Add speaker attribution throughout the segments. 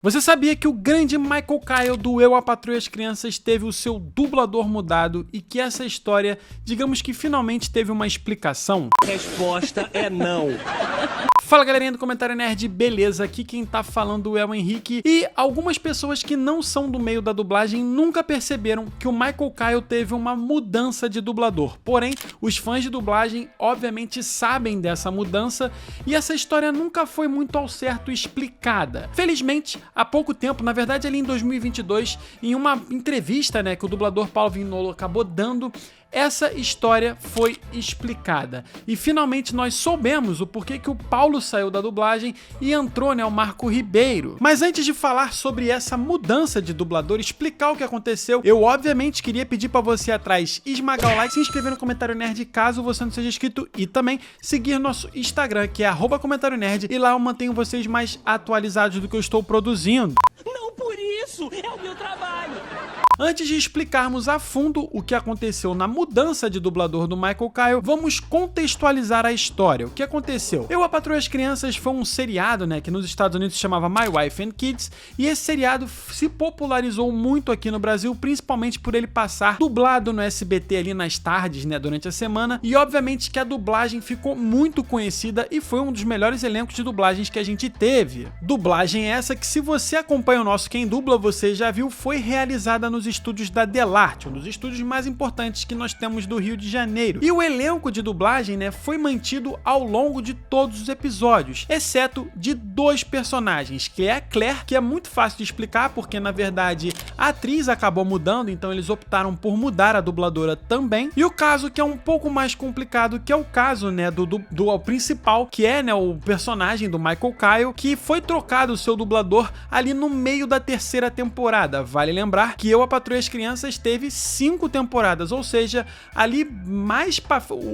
Speaker 1: Você sabia que o grande Michael Kyle do Eu, a Patroa e as Crianças teve o seu dublador mudado e que essa história, digamos que finalmente teve uma explicação?
Speaker 2: Resposta é não.
Speaker 1: Fala galerinha do Comentário Nerd, beleza? Aqui quem tá falando é o Henrique e algumas pessoas que não são do meio da dublagem nunca perceberam que o Michael Kyle teve uma mudança de dublador. Porém, os fãs de dublagem obviamente sabem dessa mudança e essa história nunca foi muito ao certo explicada. Felizmente, há pouco tempo, na verdade ali em 2022, em uma entrevista que o dublador Paulo Vignolo acabou dando, essa história foi explicada. E finalmente nós soubemos o porquê que o Paulo saiu da dublagem e entrou o Marco Ribeiro. Mas antes de falar sobre essa mudança de dublador, explicar o que aconteceu, eu obviamente queria pedir para você atrás esmagar o like, se inscrever no Comentário Nerd caso você não seja inscrito e também seguir nosso Instagram, que é @comentarionerd, e lá eu mantenho vocês mais atualizados do que eu estou produzindo.
Speaker 2: Não por isso, é o meu trabalho.
Speaker 1: Antes de explicarmos a fundo o que aconteceu na mudança de dublador do Michael Kyle, vamos contextualizar a história. O que aconteceu? Eu, a Patroa e as Crianças foi um seriado, que nos Estados Unidos se chamava My Wife and Kids, e esse seriado se popularizou muito aqui no Brasil, principalmente por ele passar dublado no SBT ali nas tardes, durante a semana, e obviamente que a dublagem ficou muito conhecida e foi um dos melhores elencos de dublagens que a gente teve. Dublagem essa que, se você acompanha o nosso Quem Dubla, você já viu, foi realizada nos estúdios da Delarte, um dos estúdios mais importantes que nós temos do Rio de Janeiro. E o elenco de dublagem foi mantido ao longo de todos os episódios, exceto de dois personagens, que é a Claire, que é muito fácil de explicar, porque na verdade a atriz acabou mudando, então eles optaram por mudar a dubladora também. E o caso que é um pouco mais complicado, que é o caso do principal, que é o personagem do Michael Kyle, que foi trocado o seu dublador ali no meio da terceira temporada. Vale lembrar que Eu, a Patroa e as Crianças teve 5 temporadas, ou seja, ali mais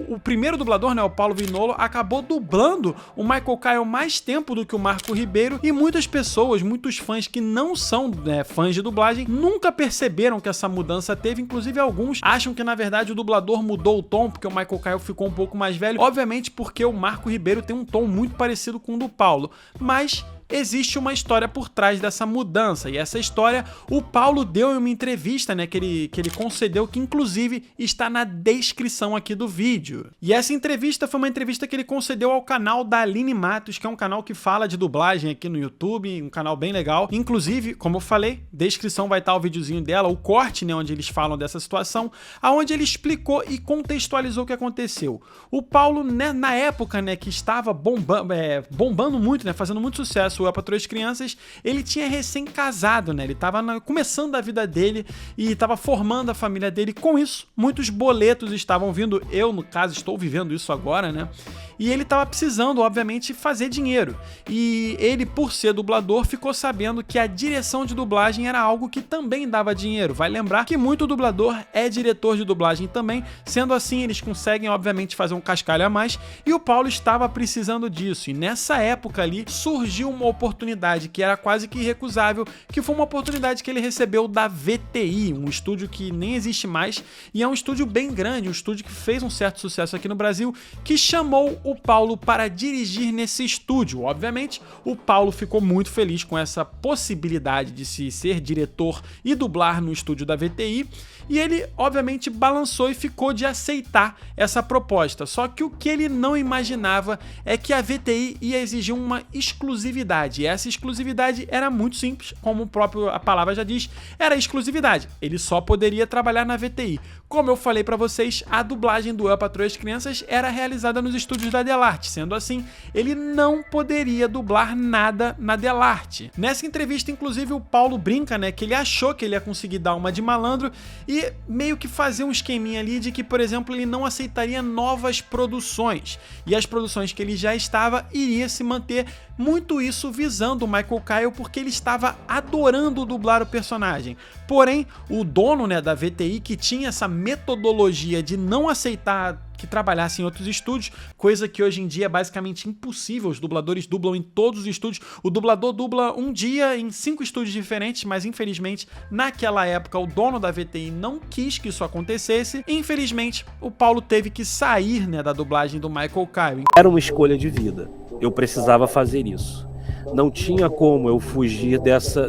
Speaker 1: o primeiro dublador, o Paulo Vignolo, acabou dublando o Michael Kyle mais tempo do que o Marco Ribeiro, e muitas pessoas, muitos fãs que não são fãs de dublagem, nunca perceberam que essa mudança teve. Inclusive alguns acham que na verdade o dublador mudou o tom porque o Michael Kyle ficou um pouco mais velho, obviamente porque o Marco Ribeiro tem um tom muito parecido com o do Paulo, mas existe uma história por trás dessa mudança, e essa história o Paulo deu em uma entrevista que ele concedeu, que inclusive está na descrição aqui do vídeo. E essa entrevista foi uma entrevista que ele concedeu ao canal da Aline Matos, que é um canal que fala de dublagem aqui no YouTube, um canal bem legal. Inclusive, como eu falei, descrição vai estar o videozinho dela, o corte onde eles falam dessa situação, aonde ele explicou e contextualizou o que aconteceu. O Paulo, na época que estava bombando muito, fazendo muito sucesso, a Patroa e as Crianças, ele tinha recém-casado, ele estava começando a vida dele e estava formando a família dele. Com isso, muitos boletos estavam vindo. Eu, no caso, estou vivendo isso agora, e ele estava precisando, obviamente, fazer dinheiro. E ele, por ser dublador, ficou sabendo que a direção de dublagem era algo que também dava dinheiro. Vai lembrar que muito dublador é diretor de dublagem também, sendo assim, eles conseguem, obviamente, fazer um cascalho a mais, e o Paulo estava precisando disso. E nessa época ali, surgiu uma oportunidade que era quase que irrecusável, que foi uma oportunidade que ele recebeu da VTI, um estúdio que nem existe mais, e é um estúdio bem grande, um estúdio que fez um certo sucesso aqui no Brasil, que chamou o Paulo para dirigir nesse estúdio. Obviamente, o Paulo ficou muito feliz com essa possibilidade de se ser diretor e dublar no estúdio da VTI, e ele, obviamente, balançou e ficou de aceitar essa proposta. Só que o que ele não imaginava é que a VTI ia exigir uma exclusividade, e essa exclusividade era muito simples, como a palavra já diz, era exclusividade. Ele só poderia trabalhar na VTI. Como eu falei pra vocês, a dublagem do Eu, a Patroa e as Crianças era realizada nos estúdios da Delarte, sendo assim, ele não poderia dublar nada na Delarte. Nessa entrevista, inclusive, o Paulo brinca, que ele achou que ele ia conseguir dar uma de malandro e meio que fazer um esqueminha ali de que, por exemplo, ele não aceitaria novas produções, e as produções que ele já estava iria se manter, muito isso visando o Michael Kyle, porque ele estava adorando dublar o personagem. Porém, o dono da VTI, que tinha essa metodologia de não aceitar que trabalhasse em outros estúdios, coisa que hoje em dia é basicamente impossível. Os dubladores dublam em todos os estúdios. O dublador dubla um dia em 5 estúdios diferentes, mas infelizmente naquela época o dono da VTI não quis que isso acontecesse. Infelizmente o Paulo teve que sair da dublagem do Michael Kyle.
Speaker 2: Era uma escolha de vida, eu precisava fazer isso.
Speaker 3: não tinha como eu fugir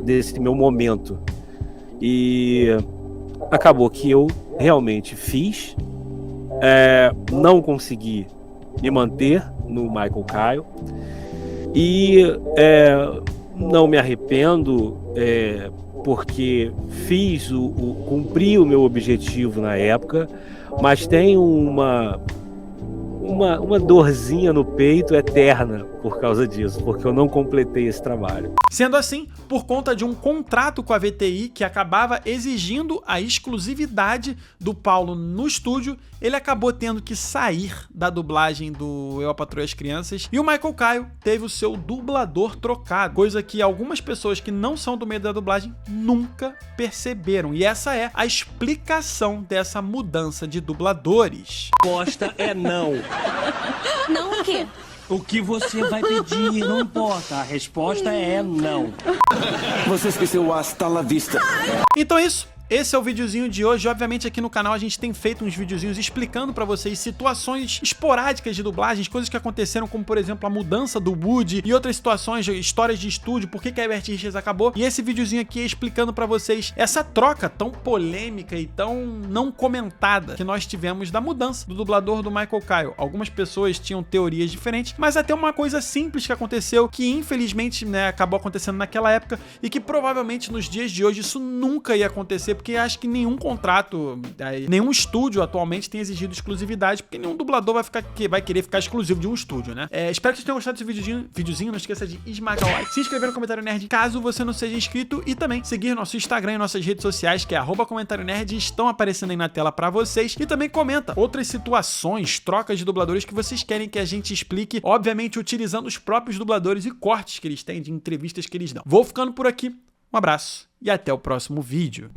Speaker 3: desse meu momento. E acabou que eu realmente fiz, não consegui me manter no Michael Kyle, e não me arrependo, porque cumpri o meu objetivo na época, mas tem uma dorzinha no peito eterna por causa disso, porque eu não completei esse trabalho.
Speaker 1: Sendo assim, por conta de um contrato com a VTI que acabava exigindo a exclusividade do Paulo no estúdio, ele acabou tendo que sair da dublagem do Eu, a Patroa e as Crianças, e o Michael Kyle teve o seu dublador trocado, coisa que algumas pessoas que não são do meio da dublagem nunca perceberam, e essa é a explicação dessa mudança de dubladores.
Speaker 2: Resposta é não.
Speaker 4: Não o quê?
Speaker 2: O que você vai pedir não importa. A resposta é não.
Speaker 5: Você esqueceu o hasta la vista.
Speaker 1: Então é isso. Esse é o videozinho de hoje. Obviamente aqui no canal a gente tem feito uns videozinhos explicando pra vocês situações esporádicas de dublagens, coisas que aconteceram, como por exemplo a mudança do Woody e outras situações, histórias de estúdio, por que a Herbert Richards acabou. E esse videozinho aqui é explicando pra vocês essa troca tão polêmica e tão não comentada que nós tivemos da mudança do dublador do Michael Kyle. Algumas pessoas tinham teorias diferentes, mas até uma coisa simples que aconteceu, que infelizmente, né, acabou acontecendo naquela época e que provavelmente nos dias de hoje isso nunca ia acontecer, porque acho que nenhum contrato, nenhum estúdio atualmente tem exigido exclusividade, porque nenhum dublador vai querer ficar exclusivo de um estúdio, né? Espero que vocês tenham gostado desse videozinho. Não esqueça de esmagar o like, se inscrever no Comentário Nerd caso você não seja inscrito, e também seguir nosso Instagram e nossas redes sociais, que é @comentarionerd, estão aparecendo aí na tela pra vocês. E também comenta outras situações, trocas de dubladores que vocês querem que a gente explique, obviamente utilizando os próprios dubladores e cortes que eles têm de entrevistas que eles dão. Vou ficando por aqui, um abraço e até o próximo vídeo.